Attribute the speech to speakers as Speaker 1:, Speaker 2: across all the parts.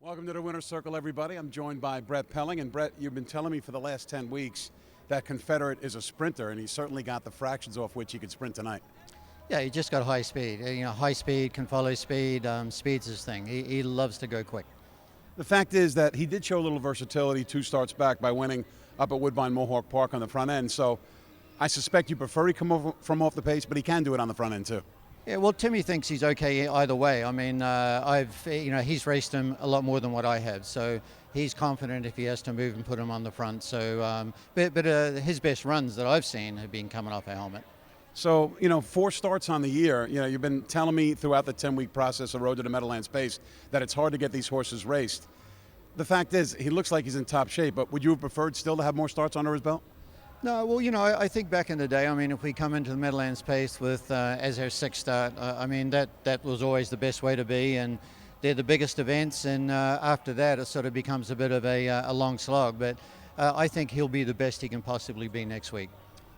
Speaker 1: Welcome to the Winner's Circle, everybody. I'm joined by Brett Pelling. And Brett, you've been telling me for the last 10 weeks that Confederate is a sprinter, and he's certainly got the fractions off which he could sprint tonight.
Speaker 2: Yeah, he just got high speed. High speed, can follow speed. Speed's his thing. He loves to go quick.
Speaker 1: The fact is that he did show a little versatility 2 starts back by winning up at Woodbine Mohawk Park on the front end. So I suspect you prefer he come over from off the pace, but he can do it on the front end too.
Speaker 2: Yeah, well, Timmy thinks he's okay either way. I mean, he's raced him a lot more than what I have, so he's confident if he has to move and put him on the front. So, but his best runs that I've seen have been coming off a helmet.
Speaker 1: So, 4 starts on the year. You've been telling me throughout the 10-week process of Road to the Meadowlands Pace that it's hard to get these horses raced. The fact is, he looks like he's in top shape, but would you have preferred still to have more starts under his belt?
Speaker 2: No, well, I think back in the day, if we come into the Meadowlands Pace with as our 6th start, that was always the best way to be, and they're the biggest events, and after that it sort of becomes a bit of a long slog, but I think he'll be the best he can possibly be next week.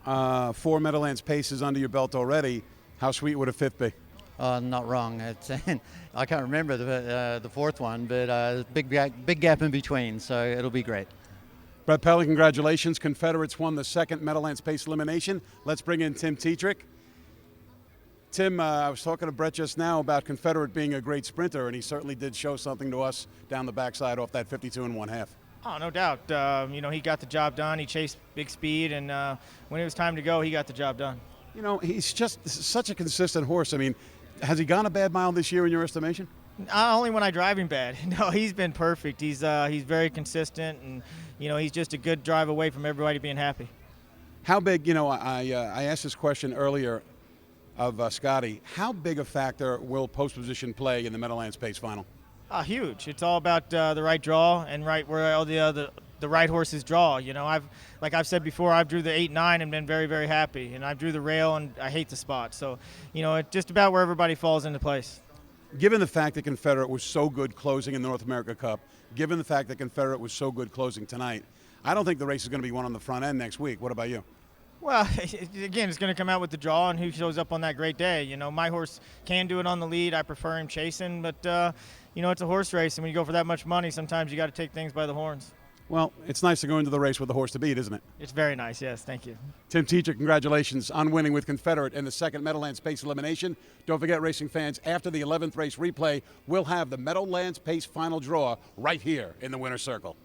Speaker 1: 4 Meadowlands Paces under your belt already. How sweet would a 5th be?
Speaker 2: Not wrong. I can't remember the 4th one, but big gap in between, so it'll be great.
Speaker 1: Brett Pelling, congratulations. Confederates won the 2nd Meadowlands Pace Elimination. Let's bring in Tim Tetrick. Tim, I was talking to Brett just now about Confederate being a great sprinter, and he certainly did show something to us down the backside off that 52 1/2.
Speaker 3: Oh, no doubt. He got the job done. He chased big speed, and when it was time to go, he got the job done.
Speaker 1: He's just such a consistent horse. I mean, has he gone a bad mile this year in your estimation?
Speaker 3: Only when I drive him bad. No, he's been perfect. He's very consistent, and he's just a good drive away from everybody being happy.
Speaker 1: How big? I asked this question earlier of Scotty. How big a factor will post position play in the Meadowlands Pace final?
Speaker 3: Huge. It's all about the right draw and right where all the right horses draw. I've said before, I've drew the 8-9 and been very, very happy, and I drew the rail and I hate the spot. So it's just about where everybody falls into place.
Speaker 1: Given the fact that Confederate was so good closing in the North America Cup, given the fact that Confederate was so good closing tonight, I don't think the race is going to be won on the front end next week. What about you?
Speaker 3: Well, again, it's going to come out with the draw and who shows up on that great day. My horse can do it on the lead. I prefer him chasing, but, it's a horse race, and when you go for that much money, sometimes you got to take things by the horns.
Speaker 1: Well, it's nice to go into the race with the horse to beat, isn't it?
Speaker 3: It's very nice, yes. Thank you.
Speaker 1: Tim Tetrick, congratulations on winning with Confederate in the 2nd Meadowlands Pace Elimination. Don't forget, racing fans, after the 11th race replay, we'll have the Meadowlands Pace final draw right here in the Winner's Circle.